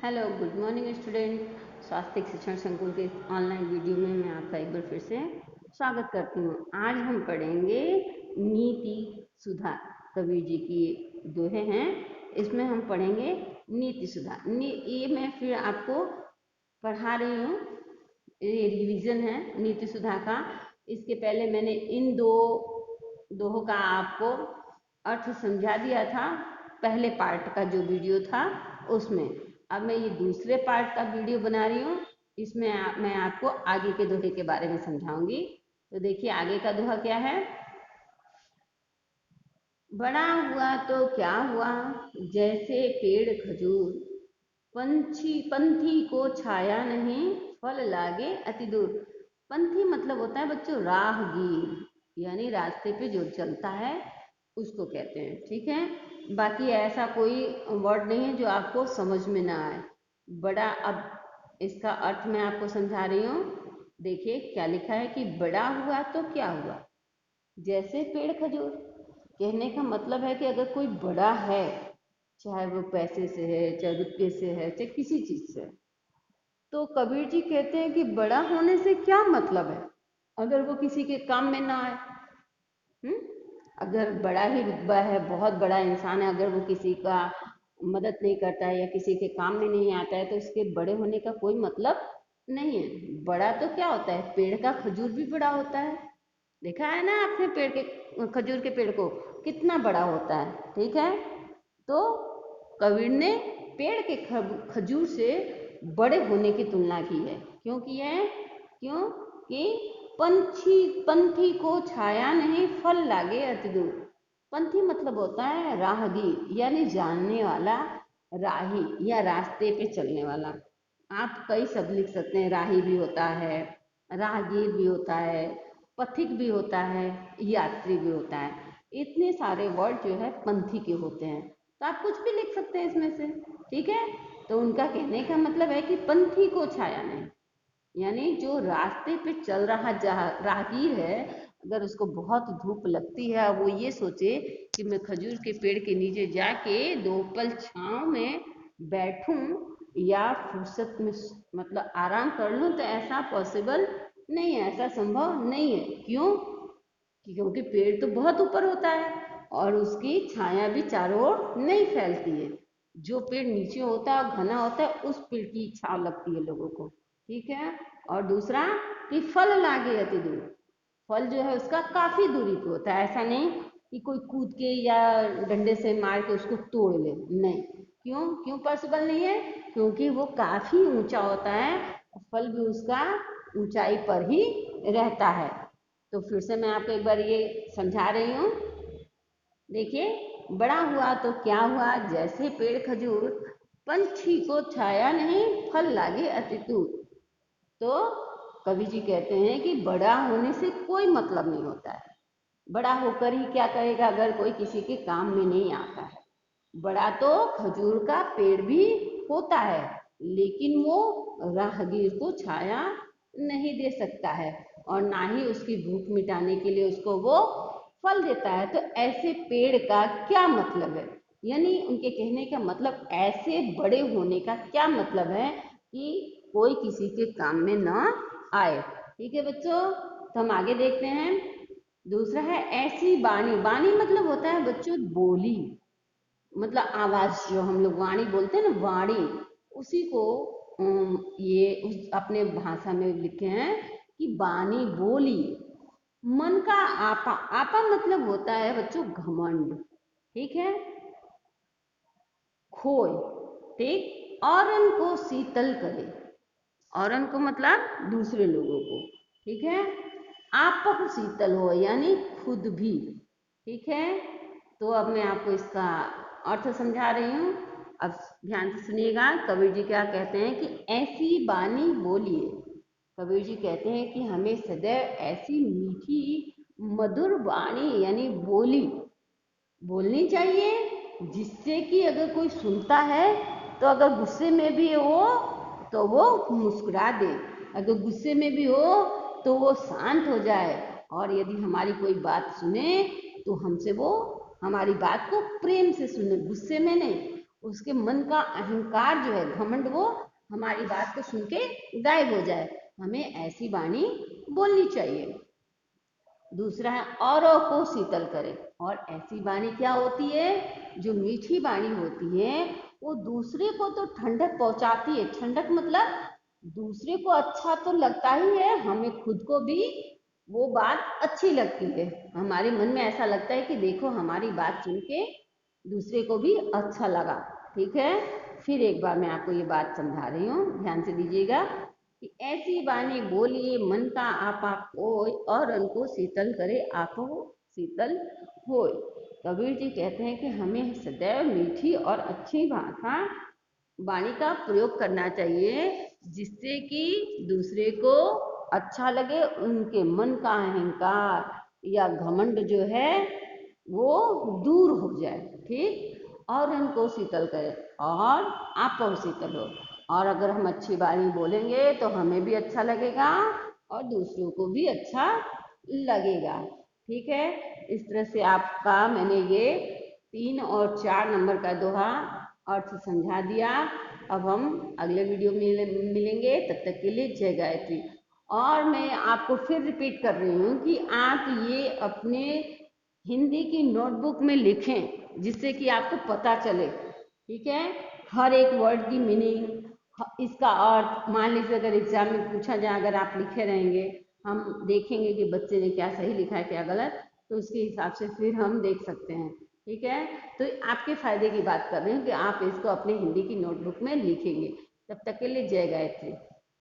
Hello good morning student. स्वास्थ्य शिक्षण संकुल के ऑनलाइन वीडियो में मैं आपका एक बार फिर से स्वागत करती हूँ। आज हम पढ़ेंगे नीति सुधा। कबीर जी की दोहे हैं, इसमें हम पढ़ेंगे नीति सुधा। ये मैं फिर आपको पढ़ा रही हूँ, ये रिवीजन है नीति सुधा का। इसके पहले मैंने इन दोहों का आपको अर्थ समझा दिया था पहले पार्ट का जो वीडियो था उसमें। अब मैं ये दूसरे पार्ट का वीडियो बना रही हूँ, इसमें मैं आपको आगे के दोहे के बारे में समझाऊंगी। तो देखिए आगे का दोहा क्या है। बड़ा हुआ तो क्या हुआ, जैसे पेड़ खजूर, पंथी को छाया नहीं, फल लागे अति दूर। पंथी मतलब होता है बच्चों राहगीर, यानी रास्ते पे जो चलता है उसको कहते हैं। ठीक है, बाकी ऐसा कोई वर्ड नहीं है जो आपको समझ में ना आए। बड़ा, अब इसका अर्थ मैं आपको समझा रही हूँ। देखिए क्या लिखा है कि बड़ा हुआ तो क्या हुआ, जैसे पेड़ खजूर। कहने का मतलब है कि अगर कोई बड़ा है, चाहे वो पैसे से है, चाहे रुपये से है, चाहे किसी चीज से, तो कबीर जी कहते हैं कि बड़ा होने से क्या मतलब है अगर वो किसी के काम में ना आए। हम्म, अगर बड़ा ही रुतबा है, बहुत बड़ा इंसान है, अगर वो किसी का मदद नहीं करता है या किसी के काम में नहीं आता है, तो उसके बड़े होने का कोई मतलब नहीं है। बड़ा तो क्या होता है, पेड़ का खजूर भी बड़ा होता है। देखा है ना आपने पेड़ के, खजूर के पेड़ को कितना बड़ा होता है। ठीक है, तो कबीर ने पेड़ के खजूर से बड़े होने की तुलना की है। क्यों की है? क्योंकि पंथी को छाया नहीं, फल लागे अति दूर। पंथी मतलब होता है राहगीर, यानी जानने वाला, राही या रास्ते पे चलने वाला। आप कई शब्द लिख सकते हैं, राही भी होता है, राहगीर भी होता है, पथिक भी होता है, यात्री भी होता है। इतने सारे वर्ड जो है पंथी के होते हैं, तो आप कुछ भी लिख सकते हैं इसमें से। ठीक है, तो उनका कहने का मतलब है कि पंथी को छाया नहीं, यानी जो रास्ते पे चल रहा राहगीर है, अगर उसको बहुत धूप लगती है, वो ये सोचे कि मैं खजूर के पेड़ के नीचे जाके 2 पल छांव में बैठूं या फुर्सत में मतलब आराम कर लूं, तो ऐसा पॉसिबल नहीं है, ऐसा संभव नहीं है। क्यों? क्योंकि पेड़ तो बहुत ऊपर होता है और उसकी छाया भी चारों ओर नहीं फैलती है। जो पेड़ नीचे होता है और घना होता है, उस पेड़ की छाव लगती है लोगों को। ठीक है, और दूसरा कि फल लागे अति दूर। फल जो है उसका काफी दूरी पे होता है, ऐसा नहीं कि कोई कूद के या डंडे से मार के उसको तोड़ ले, नहीं। क्यों क्यों पॉसिबल नहीं है? क्योंकि वो काफी ऊंचा होता है, फल भी उसका ऊंचाई पर ही रहता है। तो फिर से मैं आपको एक बार ये समझा रही हूँ। देखिए, बड़ा हुआ तो क्या हुआ, जैसे पेड़ खजूर, पंछी को छाया नहीं, फल लागे अति दूर। तो कवि जी कहते हैं कि बड़ा होने से कोई मतलब नहीं होता है। बड़ा होकर ही क्या करेगा अगर कोई किसी के काम में नहीं आता है। बड़ा तो खजूर का पेड़ भी होता है, लेकिन वो राहगीर को छाया नहीं दे सकता है, और ना ही उसकी भूख मिटाने के लिए उसको वो फल देता है। तो ऐसे पेड़ का क्या मतलब है, यानी उनके कहने का मतलब ऐसे बड़े होने का क्या मतलब है कि कोई किसी के काम में ना आए। ठीक है बच्चों, तो हम आगे देखते हैं। दूसरा है ऐसी बाणी। बाणी मतलब होता है बच्चों बोली, मतलब आवाज, जो हम लोग वाणी बोलते हैं ना, वाणी, उसी को ये उस अपने भाषा में लिखे हैं कि बानी बोली। मन का आपा। आपा मतलब होता है बच्चों घमंड। ठीक है, खोए। ठीक, औरन को शीतल करे। औरन को मतलब दूसरे लोगों को। ठीक है, आपक शीतल हो, यानी खुद भी। ठीक है, तो अब मैं आपको इसका अर्थ समझा रही हूँ। अब ध्यान से सुनिएगा, कबीर जी क्या कहते हैं कि ऐसी बानी बोलिए। कबीर जी कहते हैं कि हमें सदैव ऐसी मीठी मधुर वाणी यानी बोली बोलनी चाहिए, जिससे कि अगर कोई सुनता है तो अगर गुस्से में भी हो तो वो मुस्कुरा दे, अगर गुस्से में भी हो तो वो शांत हो जाए, और यदि हमारी कोई बात सुने तो हमसे वो हमारी बात को प्रेम से सुने, गुस्से में नहीं। उसके मन का अहंकार जो है, घमंड, वो हमारी बात को सुन के गायब हो जाए। हमें ऐसी वाणी बोलनी चाहिए। दूसरा है औरों को शीतल करे। और ऐसी वाणी क्या होती है? जो मीठी वाणी होती है वो दूसरे को तो ठंडक पहुंचाती है। ठंडक मतलब दूसरे को अच्छा तो लगता ही है, हमें खुद को भी वो बात अच्छी लगती है। हमारे मन में ऐसा लगता है कि देखो हमारी बात सुन के दूसरे को भी अच्छा लगा। ठीक है, फिर एक बार मैं आपको ये बात समझा रही हूँ, ध्यान से दीजिएगा कि ऐसी वाणी बोलिए मन का आपा कोय, और उनको शीतल करे आपो शीतल होय। कबीर जी कहते हैं कि हमें सदैव मीठी और अच्छी भाषा वाणी का प्रयोग करना चाहिए, जिससे कि दूसरे को अच्छा लगे, उनके मन का अहंकार या घमंड जो है वो दूर हो जाए। ठीक, और उनको शीतल करे और आप शीतल हो। और अगर हम अच्छी वाणी बोलेंगे तो हमें भी अच्छा लगेगा और दूसरों को भी अच्छा लगेगा। ठीक है, इस तरह से आपका मैंने ये 3 और 4 नंबर का दोहा अर्थ समझा दिया। अब हम अगले वीडियो में मिलेंगे, तब तक के लिए जय गायत्री। और मैं आपको फिर रिपीट कर रही हूँ कि आप ये अपने हिंदी की नोटबुक में लिखें, जिससे कि आपको पता चले। ठीक है, हर एक वर्ड की मीनिंग, इसका अर्थ, मान लीजिए अगर एग्जाम में पूछा जाए, अगर आप लिखे रहेंगे, हम देखेंगे कि बच्चे ने क्या सही लिखा है क्या गलत, तो उसके हिसाब से फिर हम देख सकते हैं। ठीक है, तो आपके फायदे की बात कर रही हूँ कि आप इसको अपने हिंदी की नोटबुक में लिखेंगे। तब तक के लिए जय गायत्री।